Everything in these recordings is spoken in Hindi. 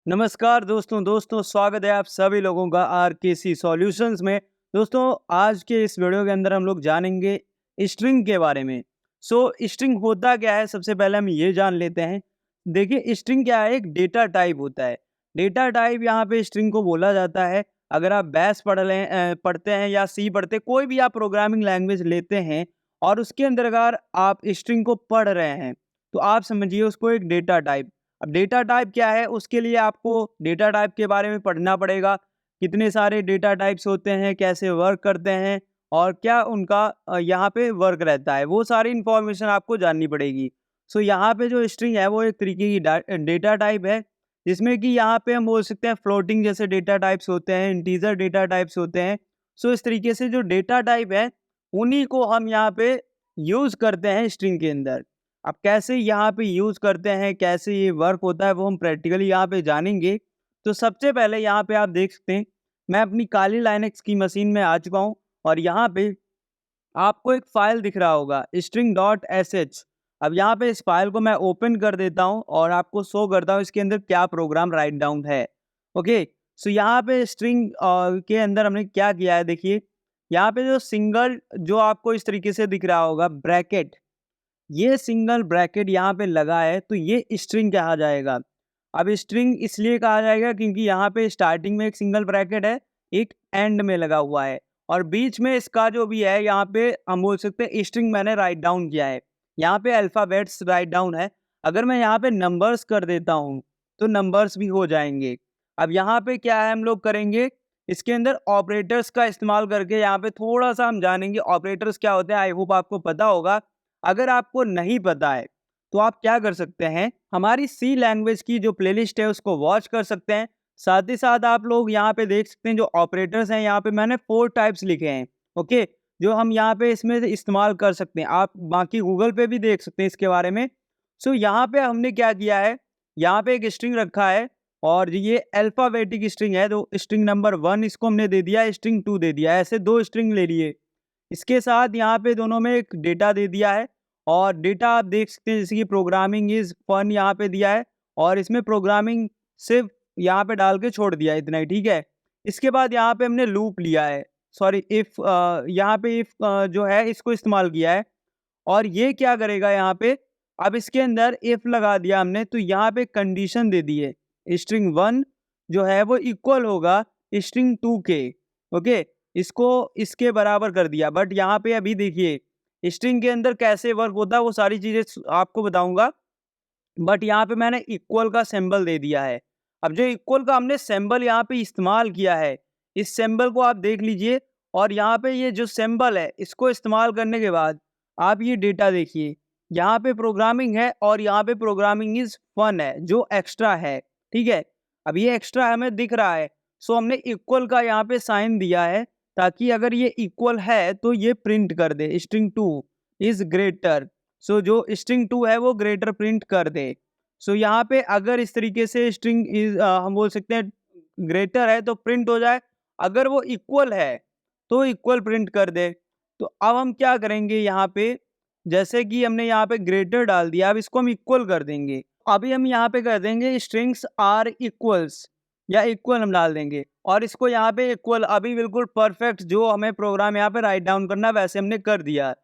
नमस्कार दोस्तों स्वागत है आप सभी लोगों का आरकेसी सॉल्यूशंस में। दोस्तों आज के इस वीडियो के अंदर हम लोग जानेंगे स्ट्रिंग के बारे में। स्ट्रिंग होता क्या है, सबसे पहले हम ये जान लेते हैं। देखिए स्ट्रिंग क्या है, एक डेटा टाइप होता है। डेटा टाइप यहाँ पे स्ट्रिंग को बोला जाता है। अगर आप बैश पढ़ते हैं या सी पढ़ते, कोई भी आप प्रोग्रामिंग लैंग्वेज लेते हैं और उसके अंदर अगर आप स्ट्रिंग को पढ़ रहे हैं तो आप समझिए उसको एक डेटा टाइप। अब डेटा टाइप क्या है, उसके लिए आपको डेटा टाइप के बारे में पढ़ना पड़ेगा। कितने सारे डेटा टाइप्स होते हैं, कैसे वर्क करते हैं और क्या उनका यहाँ पे वर्क रहता है, वो सारी इन्फॉर्मेशन आपको जाननी पड़ेगी। यहाँ पे जो स्ट्रिंग है वो एक तरीके की डेटा टाइप है, जिसमें कि यहाँ पे हम बोल सकते हैं फ्लोटिंग जैसे डेटा टाइप्स होते हैं, इंटीजर डेटा टाइप्स होते हैं। इस तरीके से जो डेटा टाइप है उन्हीं को हम यहाँ पे यूज़ करते हैं स्ट्रिंग के अंदर। अब कैसे यहाँ पे यूज़ करते हैं, कैसे ये वर्क होता है, वो हम प्रैक्टिकली यहाँ पे जानेंगे। तो सबसे पहले यहाँ पे आप देख सकते हैं, मैं अपनी काली लाइनेक्स की मशीन में आ चुका हूँ और यहाँ पे आपको एक फ़ाइल दिख रहा होगा string.sh। अब यहाँ पे इस फ़ाइल को मैं ओपन कर देता हूँ और आपको शो करता हूँ इसके अंदर क्या प्रोग्राम राइट डाउन है। ओके, यहाँ पे स्ट्रिंग के अंदर हमने क्या किया है, देखिए यहाँ पे जो सिंगल जो आपको इस तरीके से दिख रहा होगा ब्रैकेट, ये सिंगल ब्रैकेट यहाँ पे लगा है तो ये स्ट्रिंग कहा जाएगा। अब स्ट्रिंग इसलिए कहा जाएगा क्योंकि यहाँ पे स्टार्टिंग में एक सिंगल ब्रैकेट है, एक एंड में लगा हुआ है और बीच में इसका जो भी है यहाँ पे हम बोल सकते हैं स्ट्रिंग मैंने राइट डाउन किया है। यहाँ पे अल्फ़ाबेट्स राइट डाउन है। अगर मैं यहाँ पे नंबर्स कर देता हूँ तो नंबर्स भी हो जाएंगे। अब यहाँ पे क्या है हम लोग करेंगे, इसके अंदर ऑपरेटर्स का इस्तेमाल करके यहाँ पे थोड़ा सा हम जानेंगे ऑपरेटर्स क्या होते हैं। आई होप आपको पता होगा। अगर आपको नहीं पता है तो आप क्या कर सकते हैं, हमारी सी लैंग्वेज की जो प्लेलिस्ट है उसको वॉच कर सकते हैं। साथ ही साथ आप लोग यहाँ पे देख सकते हैं जो ऑपरेटर्स हैं, यहाँ पे मैंने 4 टाइप्स लिखे हैं। ओके, जो हम यहाँ पे इसमें से इस्तेमाल कर सकते हैं। आप बाकी गूगल पे भी देख सकते हैं इसके बारे में। यहाँ पे हमने क्या किया है, यहाँ पे एक स्ट्रिंग रखा है और ये अल्फ़ाबेटिक स्ट्रिंग है। तो स्ट्रिंग नंबर 1 इसको हमने दे दिया, स्ट्रिंग 2 दे दिया, ऐसे 2 स्ट्रिंग ले लिए। इसके साथ यहाँ पे दोनों में एक डेटा दे दिया है और डेटा आप देख सकते हैं जैसे कि प्रोग्रामिंग इज़ फन यहाँ पे दिया है और इसमें प्रोग्रामिंग सिर्फ यहाँ पे डाल के छोड़ दिया है, इतना ही, ठीक है। इसके बाद यहाँ पे हमने लूप लिया है, सॉरी इफ़, यहाँ पे इफ़ जो है इसको इस्तेमाल किया है और ये क्या करेगा यहाँ पे, अब इसके अंदर इफ़ लगा दिया हमने तो यहाँ पे कंडीशन दे दी है स्ट्रिंग 1 जो है वो इक्वल होगा स्ट्रिंग 2 के। ओके, इसको इसके बराबर कर दिया। बट यहाँ पे अभी देखिए स्ट्रिंग के अंदर कैसे वर्क होता है वो सारी चीज़ें आपको बताऊंगा। बट यहाँ पे मैंने इक्वल का सिंबल दे दिया है। अब जो इक्वल का हमने सिंबल यहाँ पे इस्तेमाल किया है, इस सिंबल को आप देख लीजिए और यहाँ पे ये जो सिंबल है इसको इस्तेमाल करने के बाद आप ये डेटा देखिए, यहाँ पे प्रोग्रामिंग है और यहाँ पे प्रोग्रामिंग इज फन है जो एक्स्ट्रा है, ठीक है। अब ये एक्स्ट्रा हमें दिख रहा है, हमने इक्वल का यहाँ पे साइन दिया है ताकि अगर ये इक्वल है तो ये प्रिंट कर दे स्ट्रिंग 2 इज ग्रेटर। जो स्ट्रिंग 2 है वो ग्रेटर प्रिंट कर दे। यहाँ पे अगर इस तरीके से स्ट्रिंग इज हम बोल सकते हैं ग्रेटर है तो प्रिंट हो जाए, अगर वो इक्वल है तो इक्वल प्रिंट कर दे। तो अब हम क्या करेंगे यहाँ पे, जैसे कि हमने यहाँ पे ग्रेटर डाल दिया, अब इसको हम इक्वल कर देंगे। अभी हम यहाँ पे कर देंगे स्ट्रिंग्स आर इक्वल्स या इक्वल हम डाल देंगे और इसको यहाँ पे इक्वल, अभी बिल्कुल परफेक्ट जो हमें प्रोग्राम यहाँ पे राइट डाउन करना वैसे हमने कर दिया।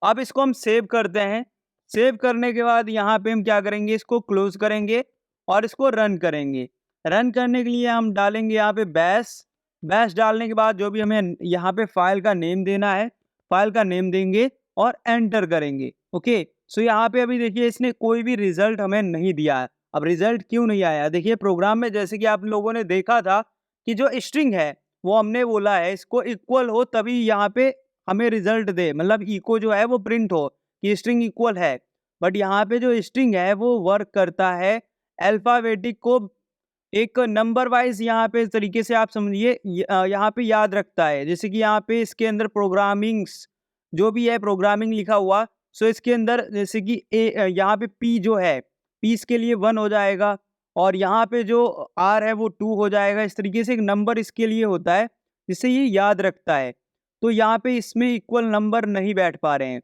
अब इसको हम सेव करते हैं। सेव करने के बाद यहाँ पे हम क्या करेंगे, इसको क्लोज करेंगे और इसको रन करेंगे। रन करने के लिए हम डालेंगे यहाँ पे बैश। बैश डालने के बाद जो भी हमें यहाँ पे फाइल का नेम देना है, फाइल का नेम देंगे और एंटर करेंगे। ओके, यहाँ पे अभी देखिए इसने कोई भी रिजल्ट हमें नहीं दिया है। अब रिजल्ट क्यों नहीं आया, देखिए प्रोग्राम में जैसे कि आप लोगों ने देखा था कि जो स्ट्रिंग है वो हमने बोला है इसको इक्वल हो तभी यहाँ पे हमें रिजल्ट दे, मतलब इको जो है वो प्रिंट हो कि स्ट्रिंग इक्वल है। बट यहाँ पे जो स्ट्रिंग है वो वर्क करता है अल्फ़ाबेटिक को एक नंबर वाइज, यहाँ पे इस तरीके से आप समझिए यहाँ पे याद रखता है। जैसे कि यहाँ पे इसके अंदर प्रोग्रामिंग्स जो भी है प्रोग्रामिंग लिखा हुआ, इसके अंदर जैसे कि यहाँ पे पी जो है, पी इसके लिए 1 हो जाएगा और यहाँ पे जो आर है वो 2 हो जाएगा। इस तरीके से एक नंबर इसके लिए होता है जिससे ये याद रखता है। तो यहाँ पे इसमें इक्वल नंबर नहीं बैठ पा रहे हैं,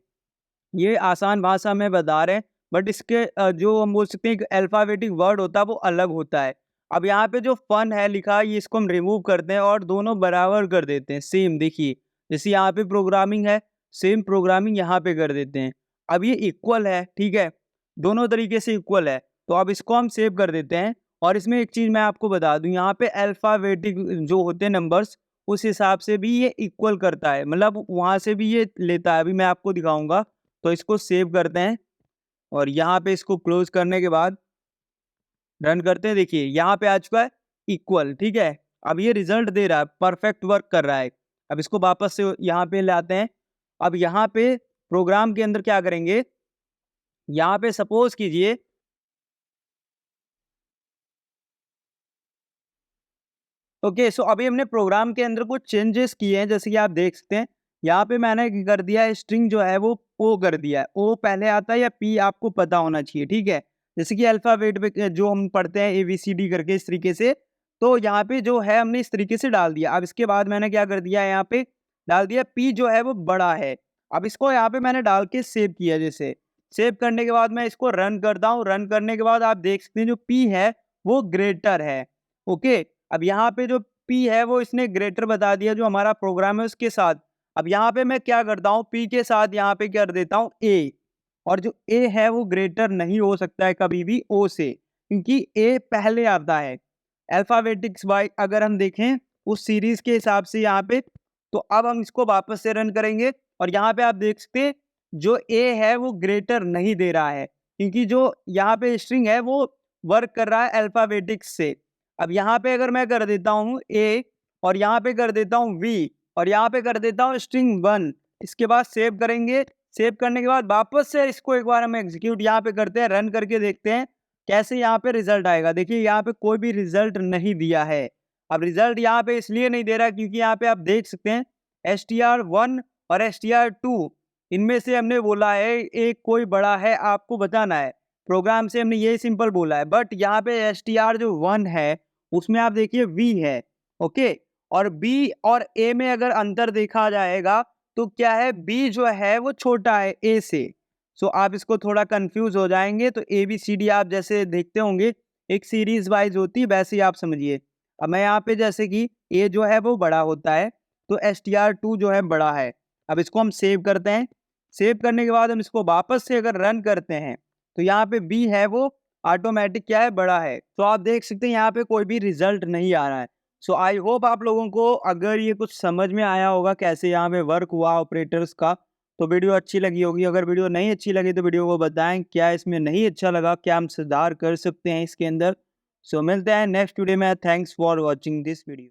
ये आसान भाषा में बता रहे हैं। बट इसके जो हम बोल सकते हैं एक अल्फ़ाबेटिक वर्ड होता है वो अलग होता है। अब यहाँ पे जो फन है लिखा ये इसको हम रिमूव करते हैं और दोनों बराबर कर देते हैं सेम। देखिए जैसे यहाँ पे प्रोग्रामिंग है, सेम प्रोग्रामिंग यहाँ पे कर देते हैं। अब ये इक्वल है, ठीक है, दोनों तरीके से इक्वल है, तो अब इसको हम सेव कर देते हैं। और इसमें एक चीज़ मैं आपको बता दूं, यहाँ पे अल्फ़ाबेटिक जो होते हैं नंबर्स, उस हिसाब से भी ये इक्वल करता है, मतलब वहाँ से भी ये लेता है। अभी मैं आपको दिखाऊंगा। तो इसको सेव करते हैं और यहाँ पे इसको क्लोज करने के बाद रन करते हैं। देखिए यहाँ पे आ चुका है इक्वल, ठीक है। अब ये रिजल्ट दे रहा है, परफेक्ट वर्क कर रहा है। अब इसको वापस से यहाँ पे लाते हैं। अब यहाँ पे प्रोग्राम के अंदर क्या करेंगे, यहाँ पे सपोज कीजिए ओके, सो अभी हमने प्रोग्राम के अंदर कुछ चेंजेस किए हैं, जैसे कि आप देख सकते हैं यहाँ पे मैंने कर दिया है, स्ट्रिंग जो है वो ओ कर दिया है। ओ पहले आता है या पी आपको पता होना चाहिए, ठीक है। जैसे कि अल्फाबेट पे जो हम पढ़ते हैं ABCD करके इस तरीके से, तो यहाँ पे जो है हमने इस तरीके से डाल दिया। अब इसके बाद मैंने क्या कर दिया है, यहाँ पे डाल दिया पी जो है वो बड़ा है। अब इसको यहाँ पे मैंने डाल के सेव किया। जैसे सेव करने के बाद मैं इसको रन करता हूँ। रन करने के बाद आप देख सकते हैं जो पी है वो ग्रेटर है। ओके, अब यहाँ पे जो पी है वो इसने ग्रेटर बता दिया जो हमारा प्रोग्राम है उसके साथ। अब यहाँ पे मैं क्या करता हूँ, पी के साथ यहाँ पे कर देता हूँ ए। और जो ए है वो ग्रेटर नहीं हो सकता है कभी भी ओ से, क्योंकि ए पहले आता है अल्फाबेटिक्स वाइज अगर हम देखें उस सीरीज के हिसाब से यहाँ पे। तो अब हम इसको वापस से रन करेंगे और यहाँ पे आप देख सकते हैं जो ए है वो ग्रेटर नहीं दे रहा है, क्योंकि जो यहाँ पे स्ट्रिंग है वो वर्क कर रहा है अल्फाबेटिक्स से। अब यहाँ पे अगर मैं कर देता हूँ ए और यहाँ पे कर देता हूँ वी और यहाँ पे कर देता हूँ स्ट्रिंग 1, इसके बाद सेव करेंगे। सेव करने के बाद वापस से इसको एक बार हम एग्जीक्यूट यहाँ पे करते हैं, रन करके देखते हैं कैसे यहाँ पे रिजल्ट आएगा। देखिए यहाँ पे कोई भी रिजल्ट नहीं दिया है। अब रिजल्ट यहाँ पे इसलिए नहीं दे रहा क्योंकि यहाँ पे आप देख सकते हैं STR1 और STR2 इनमें से हमने बोला है एक कोई बड़ा है, आपको बताना है। प्रोग्राम से हमने ये सिंपल बोला है, बट यहाँ पे STR जो 1 है उसमें आप देखिए वी है। ओके, और बी और ए में अगर अंतर देखा जाएगा तो क्या है, बी जो है वो छोटा है ए से। सो आप इसको थोड़ा कंफ्यूज हो जाएंगे। तो ABCD आप जैसे देखते होंगे एक सीरीज वाइज होती है, वैसे ही आप समझिए। अब मैं यहाँ पे जैसे कि ए जो है वो बड़ा होता है तो STR2 जो है बड़ा है। अब इसको हम सेव करते हैं। सेव करने के बाद हम इसको वापस से अगर रन करते हैं तो यहाँ पे बी है वो ऑटोमेटिक क्या है, बड़ा है। तो आप देख सकते हैं यहाँ पे कोई भी रिजल्ट नहीं आ रहा है। सो आई होप आप लोगों को अगर ये कुछ समझ में आया होगा कैसे यहाँ पे वर्क हुआ ऑपरेटर्स का, तो वीडियो अच्छी लगी होगी। अगर वीडियो नहीं अच्छी लगी तो वीडियो को बताएं क्या इसमें नहीं अच्छा लगा, क्या हम सुधार कर सकते हैं इसके अंदर। सो मिलते हैं नेक्स्ट वीडियो में। Thanks for watching this video.